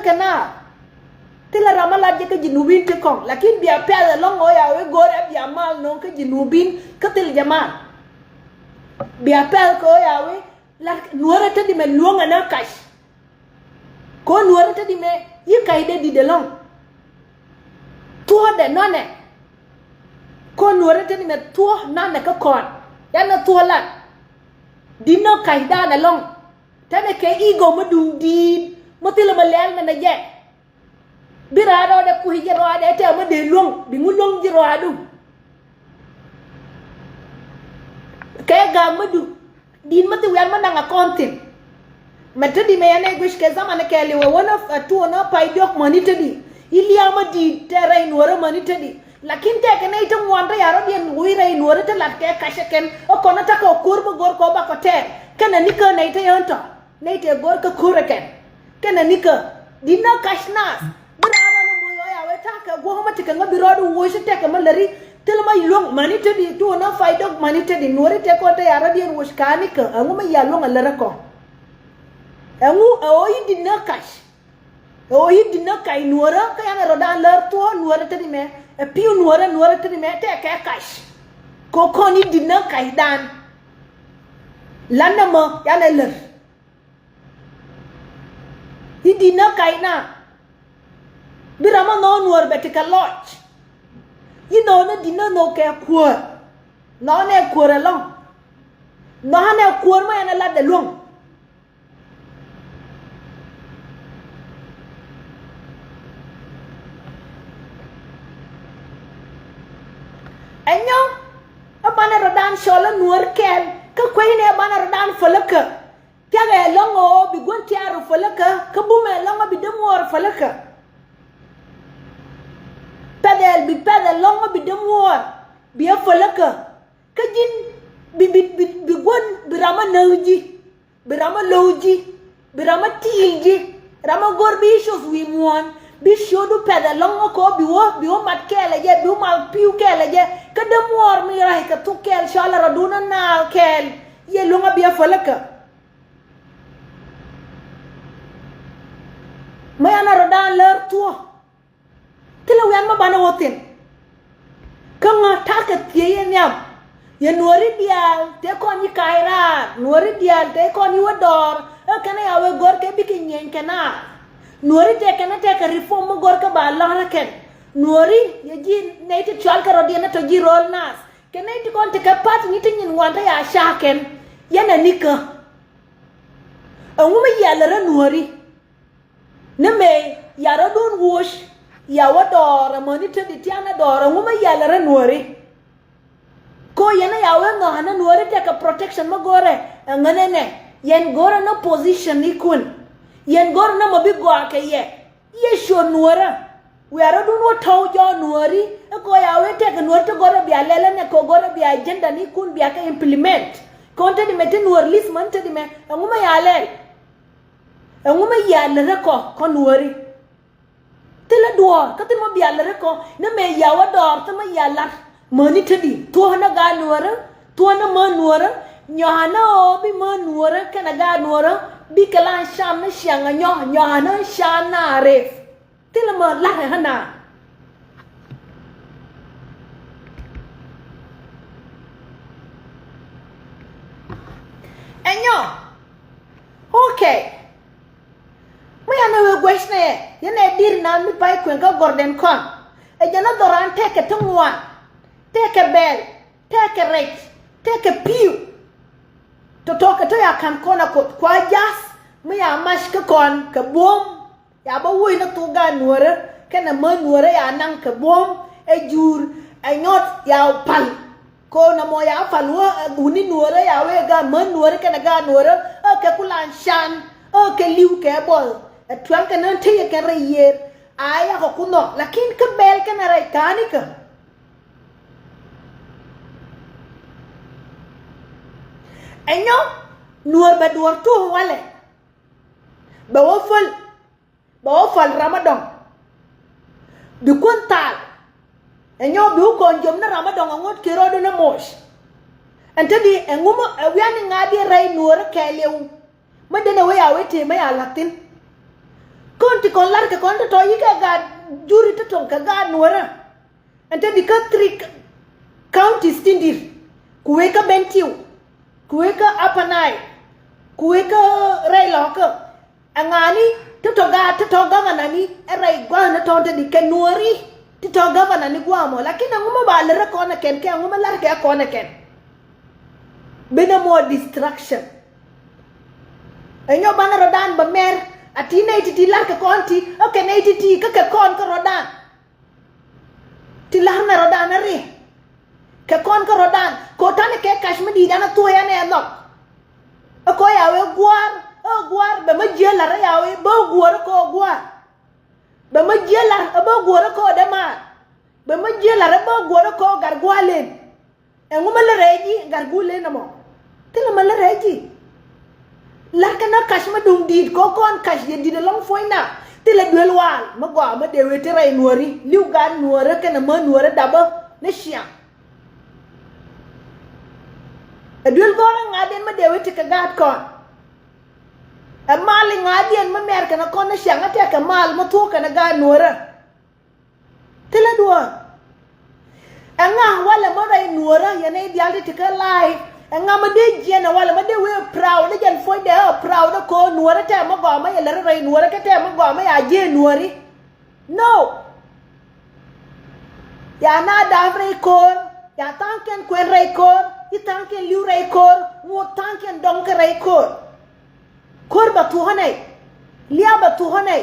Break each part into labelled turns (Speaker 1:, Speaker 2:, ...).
Speaker 1: kana tila ramala je ka jinubin te kong lakin biya pele long oya we gore biya mal non ka jinubin ka til jaman biya pel ko ya we la nuara te di me luonga na kash ko nuara te di me yi kaide di de long tuo de none ko nuara te di me tuo na ka kon ya na tuo la di no kaida na long tane ke ego madung di matila malel na je birado de ku hijero ade te ma de long bi ngulong jiro adu ke ga madu din mati wer mananga content matadi me yana gush ke zamana ke liwa one of two na pai dok monita di ilia ma di terrain wara monita di lakin te ke nei tum wanda yaro bien wira in wara te lat ke kashaken o kona ta ko kurba gor ko ba ko te kana nika nei te yonto nei te gor ko kuraken kana nika dinna kashnas brava no moyo ya weta ka go ma tika ngabi rodu wo shi te ka malari telma long monita di tu na pai dok monita di wara te ko te yaro bien wo shkani ka anguma ya long alara ko Engu oyi dinna cash. Oyi dinna kai nuara kaya na rodan ler tua nuara tadi me. Piu nuara tadi me te kaya cash. Koko ni dinna kai dan. Landa mo ya na ler. Di dinna kai na. Birama no nuara betika lodge. You know na dinna no kaya kuar. No ne kuar long. No ne kuar ma ya na lada long. Enyo abana rodan shola nuar kel ka kwene abana rodan falaka tiaga longo bigon tiaru falaka ka bume longo bidemuor falaka pedel bi pedel longo bidemuor biya falaka ka jin bigon birama nauji birama lowji birama tilji rama gorbi shos wi muan bi shodu pedel longo ko biwo mat kele je biwo mal piu kele je kada muor mi rahi ka tu kel shala raduna na kel ye lunga biya falaka mayana rodan ler tuo tila wen ma bana wotin kanga taka tiye nyam ye nuori dial te kon yi kaira nuori dial te kon yi wador kana yawe gor ke bikin nyen kana nuori te kana te ka reform gor ka ba lara ken nuori ye ji neiti chal ka rodiana to ji rol nas ke neiti kon te ka pat ni tin wanta ya shaken yana nika anguma yalera nuori ne me yara don wosh ya wadora monita di tiana dora anguma yalera nuori ko yana yawe ngana nuori te ka protection ma gore ngane ne yen gore no position ni kun yen gore no mabi go ka ye sho nuora we are doing what how John Nuari, a go away take and what to go to be a lelan, a go to be agenda, and he couldn't be a implement. Content the metin or list month to the man, a woman yale. A woman yale reco, conwari. Till a door, cut him a be a reco, no may yawa door to my yala. Money to thee, 200 guard nuora, 200 man nuora, Johanna be man nuora, can a guard nuora, be calan sham, shang, and Johanna shana ref. Tila mo lahi hana. Enyo. Okay. Maya na we gwesh na ye. Yana dir na mi pai kwen ka gorden kon. E jana doran teke tungwan. Teke bel. Teke rech. Teke piu. Totoke to ya kan kona kwa jas. Maya mash ka kon. Ka boom. Ya ba wui na tuga nuara kana ma nuara ya nang ka bom e jur e nyot ya pal ko na mo ya falwa uni nuara ya we ga ma nuara kana ga nuara o ke kulan shan o ke liu ke bol e twan kana te ke reyer aya ko kuno lakin ke bel kana rai kanika enyo nuar ba duar tu wale ba wo bawa fal Ramadan du kontal enyo bi ko njom na Ramadan ngot kiro do na mosh antadi enguma wiani ngadi ray nuora kelew ma dene we awete ma ya latin konti kon lar ke kon to yi ka ga juri to ton ka ga nuora ante di ka trick county stindir kuweka bentiu kuweka apanai kuweka railoka angani to governor ni erai gwana to di ke nuori to governor ni gwamo lakini nguma ba lere kona ken ke nguma lar ke kona ken bena more distraction enyo bana rodan ba mer atine ti lar ke konti okay ne ti ka kon ko rodan ti lar na rodan ri ke kon ko rodan ko tane ke kashmidi dana to ya ne no ko ya we gwar be ma jela ra ya we bo gwar ko gwar be ma jela bo gwar ko de ma be ma jela ra bo gwar ko gar gwalen e nguma le reji gar gule na mo tele ma le reji la kana kashma dum dit ko kon kash ye dit long foina tele duel wal ma gwa ma de we tere nuori liu gan nuora kana ma nuora daba ne shia e duel gora ngaden ma de we te ka gat kon e mal ngaden ma mer kana kon ne shia ngate ka mal ma to kana ga nuora tele duwa anga wala ma rai nuora ya ne dial te ka live nga ma de jena wala ma de we proud de jan foi de proud ko nuora te ma go ma ya le rai nuora ke te ma go ma ya je nuori no ya na da rai ko ya tanken kwen rai ko i tanken liu rai ko wo tanken dong ke rai ko kor ba tu hanai lia ba tu hanai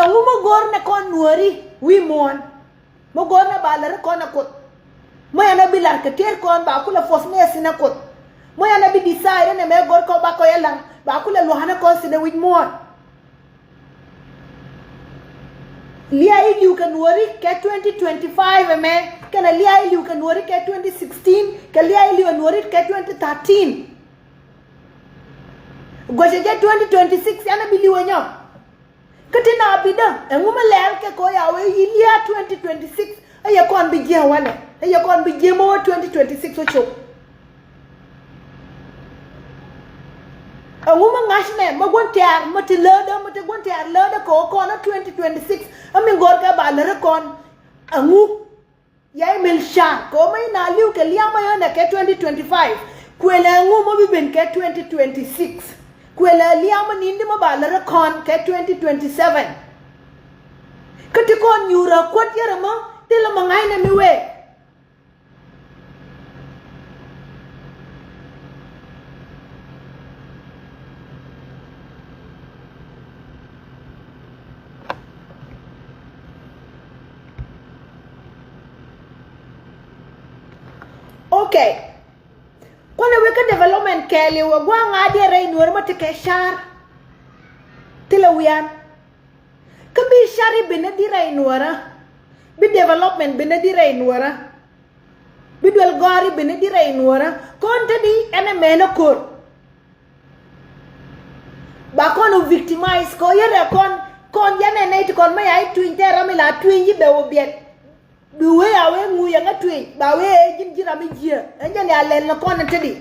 Speaker 1: awu mo gor na kon nuori wi mon mo gor na ba le ko na ko moya na bilar ke ter kon ba kula fosne sina kot moya na bi decide ne me gor ko ba ko yelan ba kula lo hana ko sina with more lia ilu kan wori ke 2025 me kana lia ilu kan wori ke 2016 ke lia ilu kan wori ke 2013 goje je 2026 yana bili wonyo katina abida enguma lel ke ko ya we lia 2026 aya kon bi je wane aya kon bi je mo 2026 ocho anguma ngashne magontiar mati leda mati gontiar leda ko na 2026 ami gor ka ba lere kon angu yai mel sha ko mai na liu ke lia ma yana ke 2025 kwela angu mo bi ben ke 2026 kwela lia ma nindi mo ba lere kon ke 2027 kati kon nyura kwat yara mo tila mangai na miwe okay kone weka development keli wa gwa ngadi rei nuwer matike shar tila wiyan kabi shari bine di rei nuwera bi development bine di rei nuwera bi dwel gori bine di rei nuwera konta di ene mena kor ba kono victimize ko yere kon yane nait kon ma yai twin tera mi la twin yi be obiet duwe awe ngu ya ngatwe ba we jinjira mi jia enja ni alen na kona tedi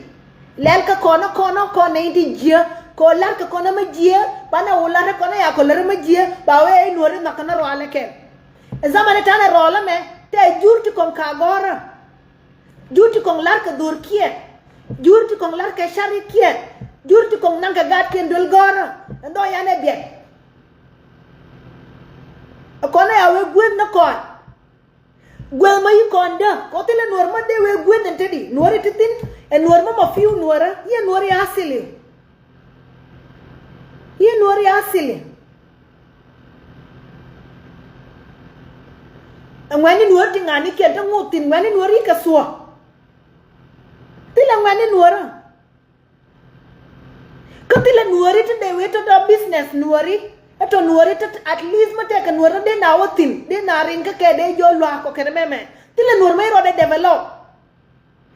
Speaker 1: lel ka kono kona indi jia ko lar ka kona ma jia bana ular kona ya ko lar ma jia ba we nore makana ro aleke zamane tane rola me te jurti kon ka gora jurti kon lar ka dur kie jurti kon lar ka shari kie jurti kon nanga gat ken dol gora ndo ya ne biet kona ya we gwen na kon gwel ma yi konda ko tele nuor ma de we gwen entedi nuor titin e nuor ma fiu nuora ye nuor ya asili ye nuor ya asili ngani nuor tingani kenta ngutin ngani nuor yi kaswa tele ngani nuora ko tele nuor it de we to do business nuori eto nuori tat at least mate ka nuori de na wotin de na ringa ke de jo lwa ko kene meme tile nuori mai ro de develop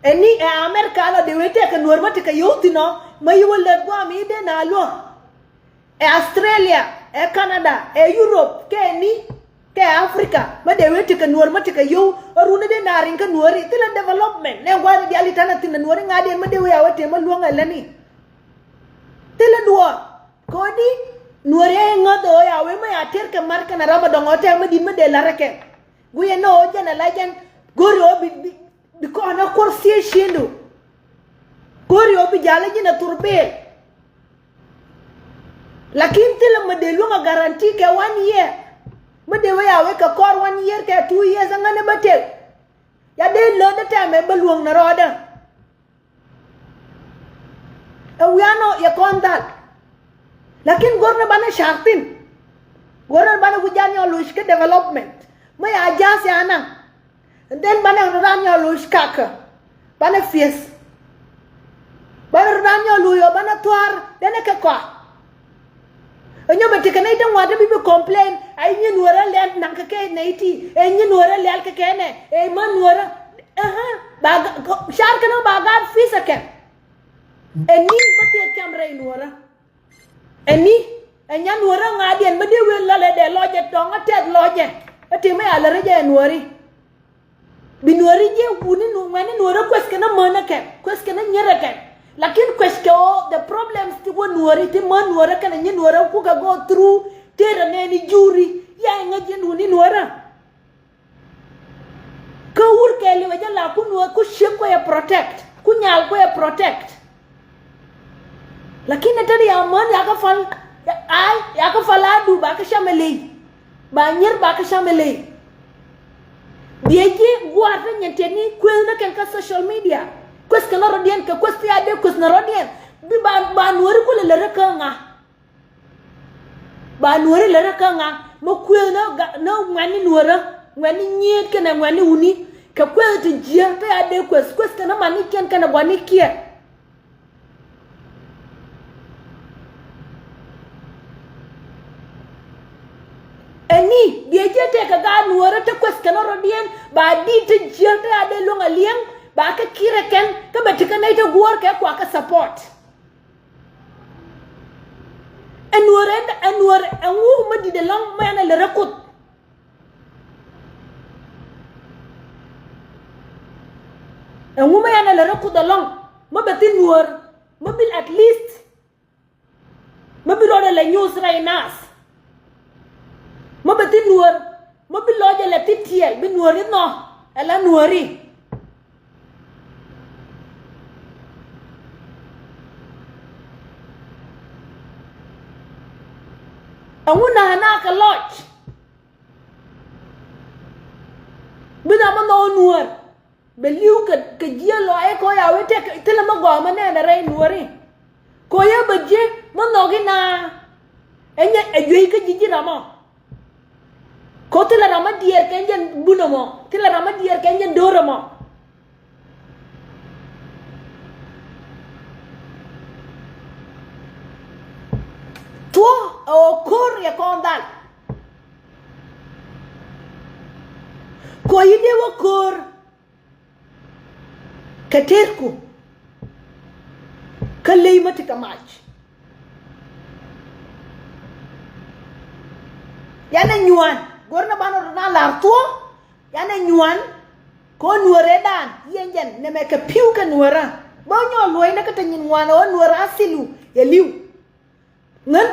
Speaker 1: eni e america lo de wete ka nuori mate ka yotino mai wala gwa mi de na lo e australia e canada e europe ke ni ke africa ma de wete ka nuori mate ka yo runa de na ringa nuori tile development ne gwa de ali tana tin nuori ngade ma de we awate ma luanga lani tile duo kodi nuore ngodo ya we ma ater ke marka na raba dongote ma din ma de la reke guye no jana lagen gori bi ko na korsi shindu gori obi jala jina turbe lakin tele ma de lunga garanti ke 1 year ma de we ya we ka kor 1 year ke 2 years ngane bate ya de lo de tame baluong na roda awiano ya kontal lakin gorna bana shartin gorna bana wujanyo lushke development may ajas yana and then bana ranyo lushkaka bana fies bana ranyo luyo bana twar dene ka kwa enyo betika na ita wada bibi complain ay nyi nuora lel nanka ke neiti ay nyi nuora lel ke kene ay man nuora baga sharka no baga fisake eni mati kamera nuora eni enya nuora ngadien mede we lale de loje tonga ted loje ati me ala reje nuori bi nuori je wuni no mane nuora kweskena mana ke kweskena nyere ke lakin kwesko the problems ti wo nuori ti man nuora kana nyi nuora ku ka go through tera ne ni juri ya ngaje nuni nuora ka ur ke le waja la ku nuora ku sheko ya protect ku nyal ko ya protect lakini tadi ya man ya ka fal ay ya ka fala du ba ka shamele ba nyer ba ka shamele dieje guarda nyenteni kwelna kan ka social media kwes kana rodien ka kwes ya de kwes na rodien bi ba nuori ko le reka nga ba nuori le reka nga mo kwelna no ngani nuora ngani nyet kana ngani uni ka kwel ti jia ta ya de kwes kana mani ken kana bani kia eni dieje te ka ga nuora te kwes kana rodien ba di te jia ta ya de longa liang ba ka kire ken ka betika na ite guor ke kwa ka support enwore enwu ma di de long ma na le rekut enwu ma na le rekut de long ma beti nuor ma bil at least ma bi rode le news rainas ma beti nuor ma bi loje le titiel bi nuori no ela nuori anguna hana ka lodge bina ma no nuor beliu ka jielo e ko ya wete tele ma go ma ne na re nuori ko ya beje ma no gina enya ejwe ka jijira mo ko tele rama dier kenjen buno mo tele rama dier kenjen doro mo o kor ya kondal ko yide wo kor katerku kalay matika match yana nyuan gorna bano na larto yana nyuan ko nuore dan yenjen ne me ka piu ka nuora ba nyo loy na ka tanyin wana o nuora asilu ya liu ngan